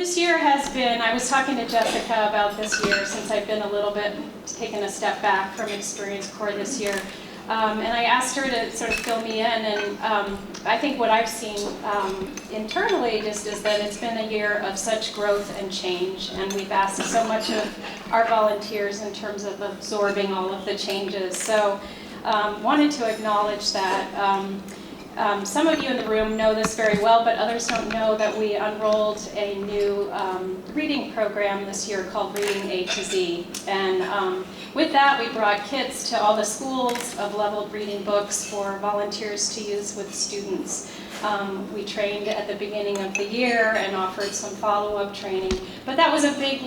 this year has been, I was talking to Jessica about this year since I've been a little bit taken a step back from Experience Corps this year. And I asked her to sort of fill me in, and I think what I've seen internally just is that it's been a year of such growth and change, and we've asked so much of our volunteers in terms of absorbing all of the changes. So wanted to acknowledge that. Some of you in the room know this very well, but others don't know that we unrolled a new reading program this year called Reading A to Z. And with that, we brought kits to all the schools of leveled reading books for volunteers to use with students. We trained at the beginning of the year and offered some follow-up training. But that was a big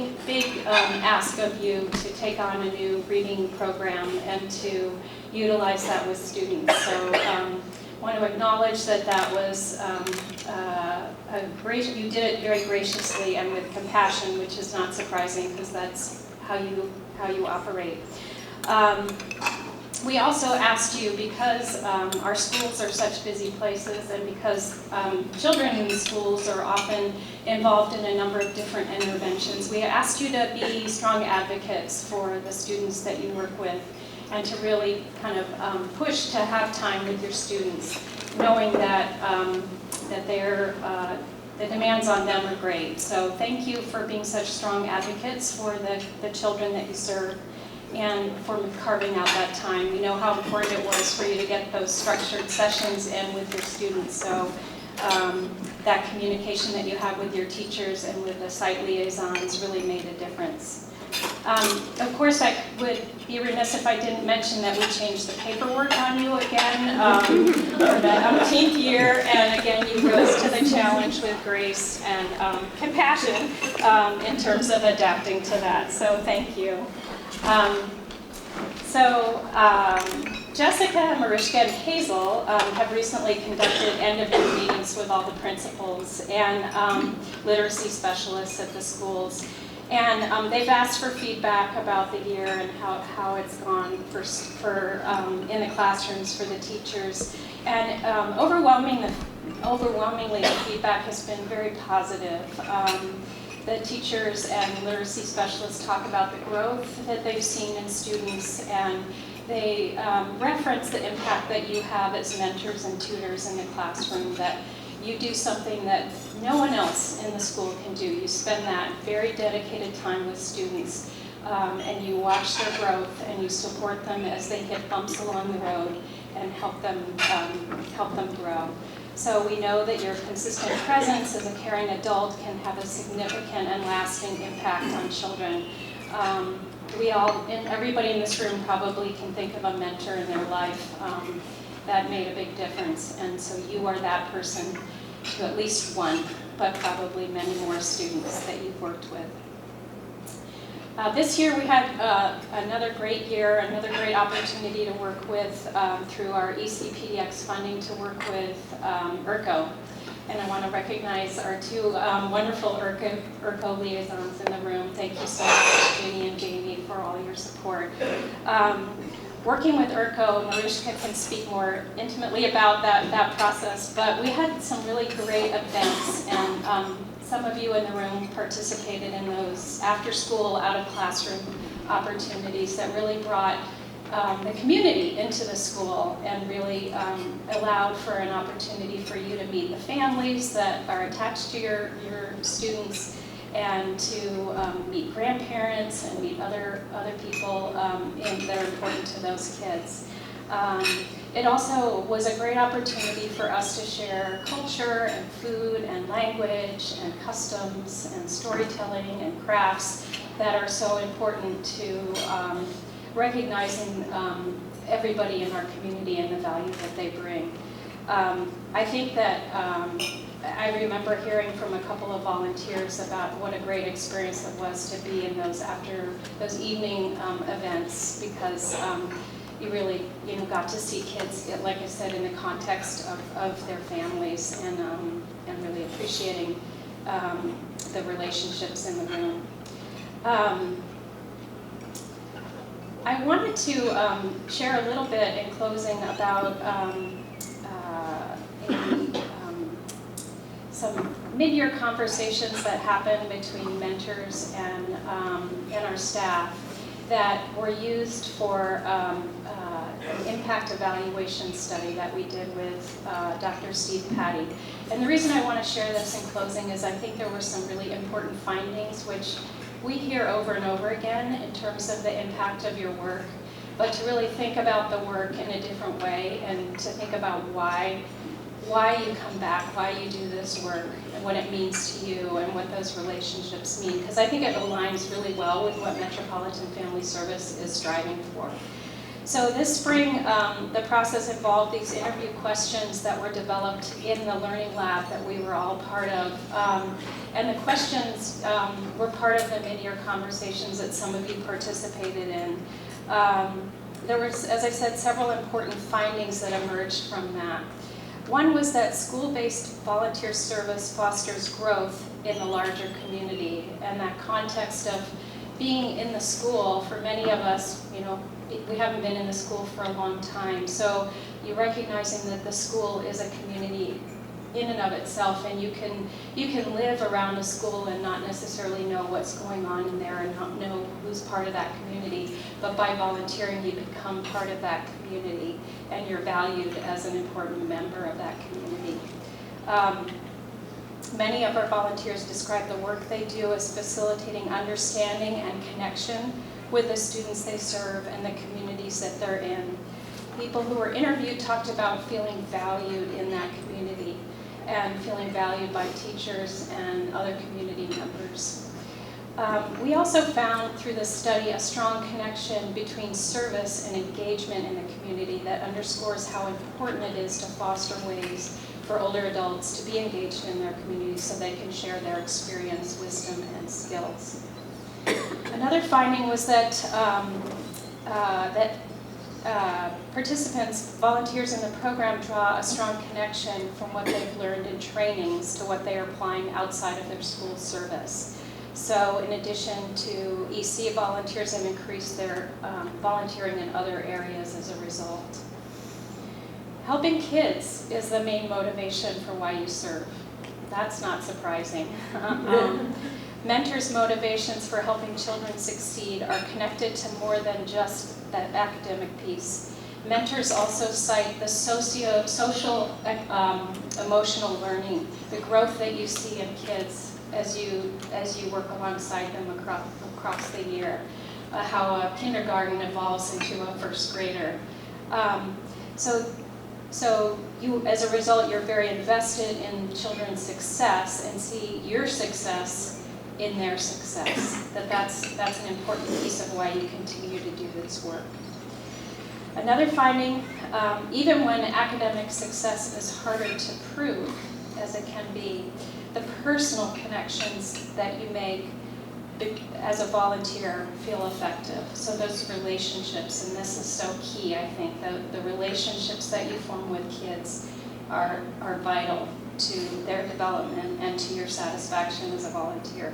ask of you to take on a new reading program and to utilize that with students. So. Want to acknowledge that that was you did it very graciously and with compassion, which is not surprising because that's how you operate. We also asked you, because our schools are such busy places and because children in the schools are often involved in a number of different interventions, we asked you to be strong advocates for the students that you work with, and to really kind of push to have time with your students, knowing that that the demands on them are great. So thank you for being such strong advocates for the children that you serve and for carving out that time. We know how important it was for you to get those structured sessions in with your students. So that communication that you have with your teachers and with the site liaisons really made a difference. Of course, I would be remiss if I didn't mention that we changed the paperwork on you again for the umpteenth year, and again, you rose to the challenge with grace and compassion in terms of adapting to that. So thank you. Jessica, Mariska, and Hazel have recently conducted end-of-year meetings with all the principals and literacy specialists at the schools. And they've asked for feedback about the year and how it's gone in the classrooms for the teachers. And overwhelmingly, the feedback has been very positive. The teachers and literacy specialists talk about the growth that they've seen in students, and they reference the impact that you have as mentors and tutors in the classroom, that you do something that no one else in the school can do. You spend that very dedicated time with students, and you watch their growth, and you support them as they hit bumps along the road and help them grow. So we know that your consistent presence as a caring adult can have a significant and lasting impact on children. Everybody in this room probably can think of a mentor in their life that made a big difference, and so you are that person to at least one, but probably many more students that you've worked with. This year we had another great year, another great opportunity to work with through our ECPDX funding to work with IRCO. And I want to recognize our two wonderful IRCO liaisons in the room. Thank you so much, Ginny and Jamie, for all your support. Working with IRCO, Mariska can speak more intimately about that process, but we had some really great events, and some of you in the room participated in those after-school, out-of-classroom opportunities that really brought the community into the school and really allowed for an opportunity for you to meet the families that are attached to your students, and to meet grandparents and meet other people that are important to those kids. It also was a great opportunity for us to share culture and food and language and customs and storytelling and crafts that are so important to recognizing everybody in our community and the value that they bring. I think that I remember hearing from a couple of volunteers about what a great experience it was to be in those evening events, because you really got to see kids, like I said, in the context of their families, and really appreciating the relationships in the room. I wanted to share a little bit in closing about some mid-year conversations that happen between mentors and our staff that were used for an impact evaluation study that we did with Dr. Steve Patty. And the reason I want to share this in closing is I think there were some really important findings which we hear over and over again in terms of the impact of your work, but to really think about the work in a different way and to think about why you come back, why you do this work, and what it means to you and what those relationships mean. Because I think it aligns really well with what Metropolitan Family Service is striving for. So this spring, the process involved these interview questions that were developed in the Learning Lab that we were all part of. And the questions were part of the mid-year conversations that some of you participated in. There was, as I said, several important findings that emerged from that. One was that school-based volunteer service fosters growth in the larger community, and that context of being in the school, for many of us, you know, we haven't been in the school for a long time, so you're recognizing that the school is a community in and of itself, and you can live around a school and not necessarily know what's going on in there and not know who's part of that community, but by volunteering you become part of that community and you're valued as an important member of that community. Many of our volunteers describe the work they do as facilitating understanding and connection with the students they serve and the communities that they're in. People who were interviewed talked about feeling valued in that community and feeling valued by teachers and other community members. We also found through this study a strong connection between service and engagement in the community that underscores how important it is to foster ways for older adults to be engaged in their communities so they can share their experience, wisdom, and skills. Another finding was that participants, volunteers in the program, draw a strong connection from what they've learned in trainings to what they are applying outside of their school service. So in addition to EC, volunteers have increased their volunteering in other areas as a result. Helping kids is the main motivation for why you serve. That's not surprising. Mentors' motivations for helping children succeed are connected to more than just that academic piece. Mentors also cite the social, emotional learning, the growth that you see in kids as you work alongside them across the year, how a kindergarten evolves into a first grader. So you, as a result, you're very invested in children's success and see your success in their success. That's an important piece of why you continue to do this work. Another finding, even when academic success is harder to prove, as it can be, the personal connections that you make as a volunteer feel effective. So those relationships, and this is so key, I think, the relationships that you form with kids are vital to their development and to your satisfaction as a volunteer.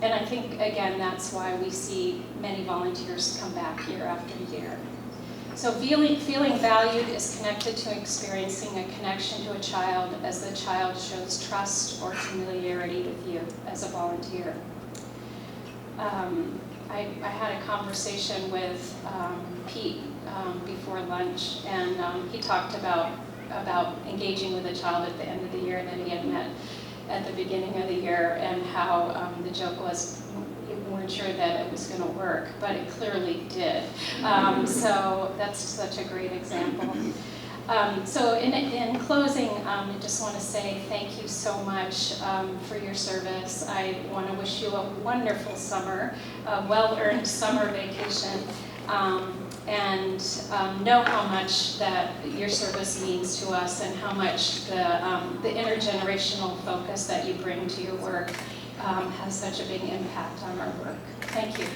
And I think, again, that's why we see many volunteers come back year after year. So feeling valued is connected to experiencing a connection to a child as the child shows trust or familiarity with you as a volunteer. I had a conversation with Pete before lunch, and he talked about engaging with a child at the end of the year that he had met at the beginning of the year, and how the joke was, we weren't sure that it was going to work, but it clearly did. So that's such a great example. So in closing, I just want to say thank you so much for your service. I want to wish you a wonderful summer, a well-earned summer vacation, and know how much that your service means to us and how much the intergenerational focus that you bring to your work has such a big impact on our work. Thank you.